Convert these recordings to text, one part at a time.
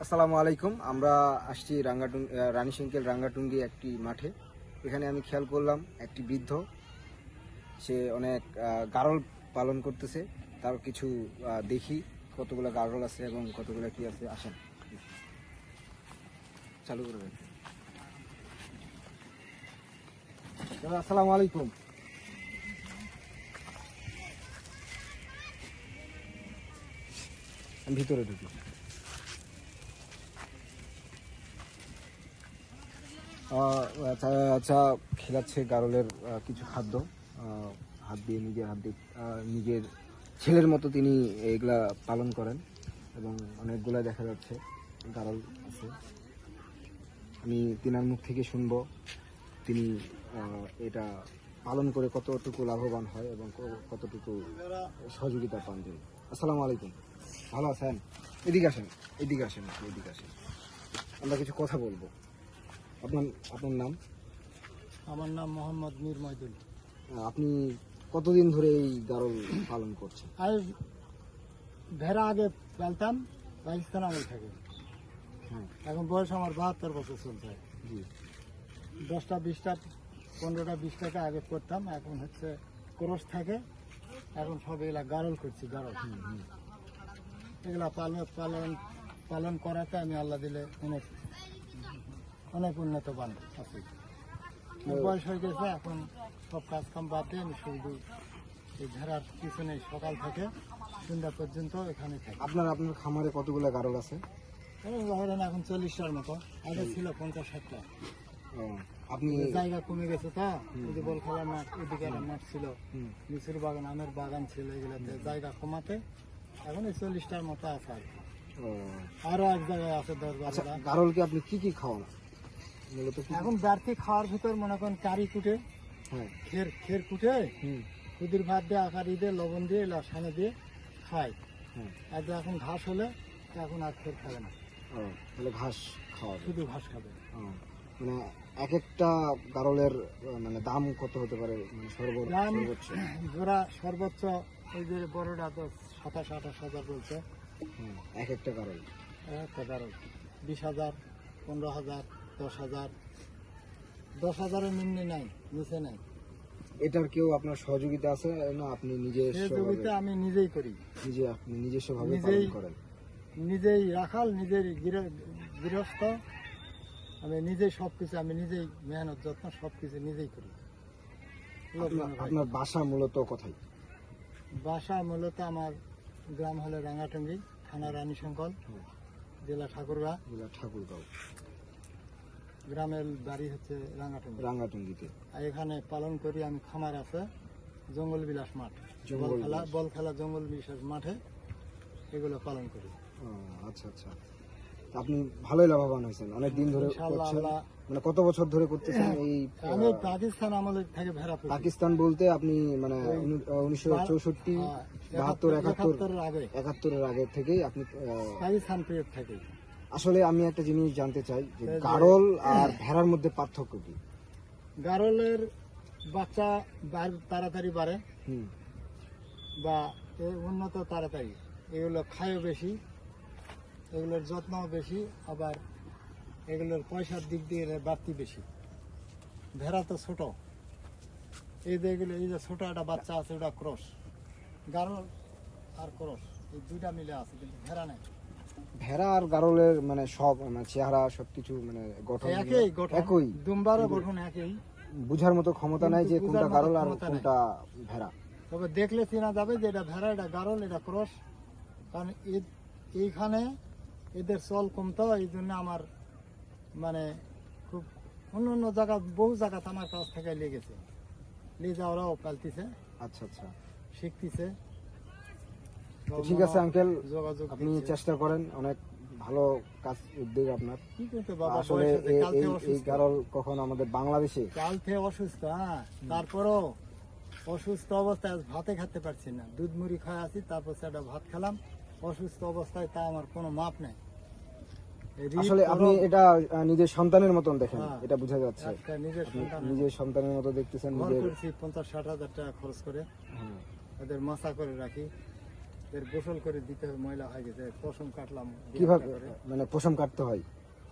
আসসালামু আলাইকুম। আমরা আসছি রানীশঙ্কেল রাঙ্গাটুঙ্গি একটি মাঠে। এখানে আমি খেয়াল করলাম একটি বৃদ্ধ, সে অনেক গারল পালন করতেছে। তার কিছু দেখি কতগুলো গারল আছে এবং কতগুলো কি আছে। আসেন, চালু করে দেন। দাদা আসসালামু আলাইকুম। আমি ভিতরে ঢুকি। আচ্ছা আচ্ছা, খেলাচ্ছে গারলের কিছু খাদ্য, হাত দিয়ে নিজের ছেলের মতো তিনি এগুলা পালন করেন এবং অনেকগুলা দেখা যাচ্ছে গারল আছে। আমি তিনার মুখ থেকে শুনবো তিনি এটা পালন করে কতটুকু লাভবান হয় এবং কতটুকু সহযোগিতা পান তিনি। আসসালামু আলাইকুম, ভালো আছেন? এদিকে আসেন, এদিকে আসেন, এদিকে আসেন, আমরা কিছু কথা বলবো। আপনার আপনার নাম? আমার নাম মোহাম্মদ মীর মইদুল। আপনি কতদিন ধরে এই গারল পালন করছেন? আমি ভেড়া আগে পালতাম পাকিস্তান আমল থেকে। হ্যাঁ, এখন বয়স আমার 72 বছর চলছে। জি। 10টা 20টা 15টা 20টাকে আগে করতাম, এখন হচ্ছে ক্রস থাকে। এখন সব এগুলা গারল করছি, গারল। এগুলা পালন করাতে আমি আল্লাহ দিলে অনেক উন্নতবান আছি। বয়স হয়ে গেছে, এখন সব কাজ কাম বাদ দিয়ে আমি শুধু এই ভেড়ার পিছনে সকাল থেকে সন্ধ্যা পর্যন্ত এখানে থাকি। আপনার খামারে কতগুলো গারল আছে? ধরেন এখন 40টার মতো, আগে ছিল 50-60টা। আপনি জায়গা কমে গেছে তো, যদি বল খেলার মাঠ, ওইদিকে একটা মাঠ ছিল, লিচুর বাগান, আমের বাগান ছিল, এগুলোতে জায়গা কমাতে এখন এই 40টার মতো আছে। আরো এক জায়গায় আছে 10-12টা। গারলকে আপনি কি কি খাওয়ান মূলত? এখন বাড়তি খাওয়ার ভিতর মনে করেন কারি কুটে, খের কুটে, খুদির ভাত দিয়ে, আকারি দিয়ে, লবণ দিয়ে, সানে দিয়ে খায়। আর এখন ঘাস হলে এখন আর খের খাবে না, তাহলে ঘাস খাওয়াবে, শুধু ঘাস খাবে। মানে এক একটা গারলের মানে দাম কত হতে পারে? মানে সর্বোচ্চ জোড়া সর্বোচ্চ ওই যে বড়টা তো 27-28 হাজার বলছে এক একটা গারল। একটা গারল 20,000, 15,000, 10,000। 10,000-এর নিম্নে নাই, নিচে নাই। এটার কেউ আপনার সহযোগিতা আছে না আপনি সহযোগিতা আমি নিজেই করি, আপনি নিজস্বভাবে নিজেই পালন করেন? নিজেই রাখাল, নিজের গৃহস্থ, আমি নিজেই সবকিছু, আমি নিজেই মেহনত যত্ন সবকিছু নিজেই করি। আপনার বাসা মূলত কোথায়? বাসা মূলত আমার গ্রাম হলো রাঙ্গাটুঙ্গি, থানা রানীশঙ্কল, জেলা ঠাকুরগাঁও। গ্রামের বাড়ি হচ্ছে রাঙ্গাটুঙ্গিতে। আর এখানে পালন করি আমি, খামার আছে জঙ্গল বিলাস মাঠ, বল খেলা জঙ্গল বিলাস মাঠে এগুলো পালন করি। আচ্ছা আচ্ছা, আপনি ভালোই লাভবান হয়েছেন অনেক দিন ধরে করছেন। মানে কত বছর ধরে করতেছেন এই? আমি পাকিস্তান আমলের থেকে ভেড়া পুষি। পাকিস্তান বলতে আপনি মানে 1964, 72, 71 আগে থেকেই আপনি পাকিস্তান পিরিয়ড থেকে। আসলে আমি একটা জিনিস জানতে চাই যে গারল আর ভেড়ার মধ্যে পার্থক্য কি? গারলের বাচ্চা তাড়াতাড়ি বাড়ে, বা উন্নত তাড়াতাড়ি, এগুলো খায়ও বেশি, এগুলোর যত্নও বেশি, আবার এগুলোর পয়সার দিক দিয়ে বাড়তি বেশি। ভেড়া তো ছোট, এই যে এগুলো, এই যে ছোট একটা বাচ্চা আছে ওটা ক্রস, গারল আর ক্রস এই দুইটা মিলে আছে, কিন্তু ভেড়া নেই। ভেড়া আর গারলের মানে সব মানে চেহারা সবকিছু মানে গঠন একই, দুম্বারও গঠন একই, বুঝার মতো ক্ষমতা নাই যে কোনটা গারল আর কোনটা ভেড়া। তবে দেখলে চেনা যাবে যে এটা ভেড়া, এটা গারল, এটা ক্রস। কারণ এইখানে এদের চল কমতো, এই জন্য আমার মানে খুব অন্য জায়গা, বহু জায়গাতে আমার কাছ থেকে লেগেছে, লিজা ওরাও পালতিছে। আচ্ছা আচ্ছা, শিখতেছে। ঠিক আছে আঙ্কেল, আপনি চেষ্টা করেন, অনেক ভালো কাজ, উদ্যোগ আপনার। আসলে এই গারল কখন আমাদের বাংলাদেশে কাল থেকে অসুস্থ, তারপরও অসুস্থ অবস্থায় ভাতে খেতে পারছি না, দুধ মুড়ি খাওয়া আছি, তারপর সেটা ভাত খেলাম অসুস্থ অবস্থায়, তা আমার কোনো মাপ নেই। আসলে আপনি এটা নিজের সন্তানের মতন দেখেন, এটা বোঝা যাচ্ছে। নিজের সন্তানের মতো দেখতেছেন। 50-60 হাজার টাকা খরচ করে এদের মাছা করে রাখি। এর গোসল করে দিতে হবে, ময়লা হয়ে গেছে, পশম কাটলাম দিয়ে কিভাবে একটা করে। মানে পশম কাটতে হয়?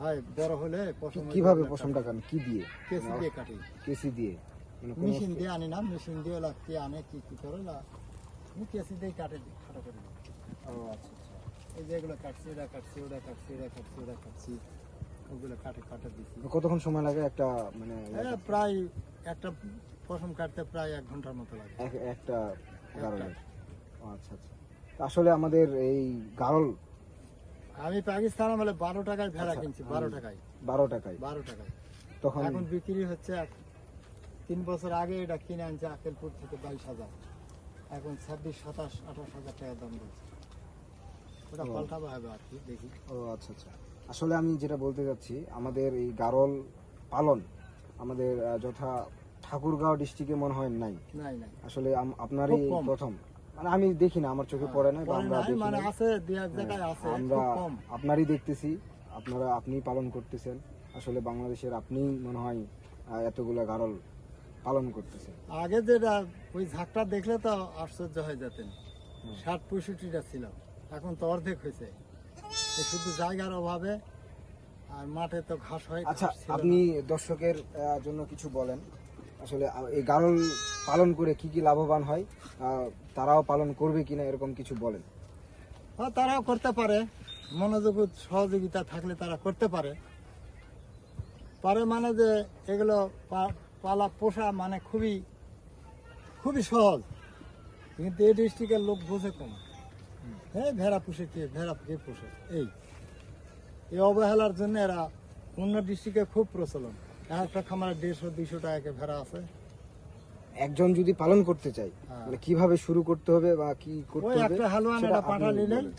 হয় বড় হলে পশম কিভাবে পশমটা কাটেন? কি দিয়ে? কেসি দিয়ে কাটি, কেসি দিয়ে? মানে কোনো- মেশিন দিয়ে আনি না, মেশিন দিয়ে লাগতে আনে কি করে না, আমি কেসি দিয়ে কাটে দিই, খাটো করে দিই। ও আচ্ছা আচ্ছা। এই যে এগুলো কাটছি, ওটা কাটছি, ওটা কাটছি, ওটা কাটছি, ওটা কাটছি, ওগুলো কাটে দিচ্ছি। কতক্ষণ সময় লাগে একটা মানে প্রায় একটা পশম কাটতে প্রায় 1 ঘন্টার মতো লাগে। একটা গারলের? ও আচ্ছা আচ্ছা। তা আসলে আমাদের এই গারল আমি পাকিস্তান আমলে 12 টাকায় ভেড়া আচ্ছা, কিনছি, 12 টাকায়, 12 টাকায় 12 টাকায়। তখন এখন বিক্রি হচ্ছে 3 বছর আগে এটা কিনে আনছে আকেলপুর থেকে 22,000, এখন 26, 27, 28,000 টাকা দাম বলছে। ওটা ও। পাল্টাবো হবে আর কি, দেখি। ও আচ্ছা আচ্ছা। আসলে আমি যেটা বলতে চাচ্ছি, আমাদের এই গারল পালন আমাদের যথা ঠাকুরগাঁও ডিস্ট্রিক্টে মনে হয় নাই। নাই নাই আসলে আপনারই খুব কম। প্রথম, মানে আমি দেখি না, আমার চোখে পড়ে না বা পরে আমরা নাই, দেখি মানে নাই। আছে 2-1 জায়গায় আছে, আমরা খুব কম। আপনারই দেখতেছি, আপনিই পালন করতেছেন। আসলে বাংলাদেশের আপনিই মনে হয় এতগুলা গারল পালন করতেছেন। আগে যেটা ওই ঝাঁকটা দেখলে তো আশ্চর্য হয়ে যেতেন, 60-65টা ছিল, এখন তো অর্ধেক হয়েছে। এই শুধু জায়গার অভাবে, আর মাঠে তো ঘাস হয়। আচ্ছা, ঘাস ছিল আপনি না। দর্শকের জন্য কিছু বলেন। আসলে এই গারল পালন করে কি কি লাভবান হয়, তারাও পালন করবে কিনা এরকম কিছু বলেন। হ্যাঁ, তারাও করতে পারে, মনোযোগ সহযোগিতা থাকলে তারা করতে পারে। পারে মানে যে এগুলো পালা পোষা মানে খুবই খুবই সহজ, কিন্তু এই ডিস্ট্রিক্টের লোক বোঝে কম। হ্যাঁ, ভেড়া পুষে ভেড়া কে পোষে, এই অবহেলার জন্য এরা অন্য ডিস্ট্রিক্টে খুব প্রচলন। একটা খামারে 150-200 টাকা ভেড়া আছে। একজন যদি পালন করতে চায়, হ্যাঁ। মানে কিভাবে শুরু করতে হবে বা কি করতে ওই হবে একটা হালুয়ান সেটা একটা আপনি পাঠা নিলেন, বলেন।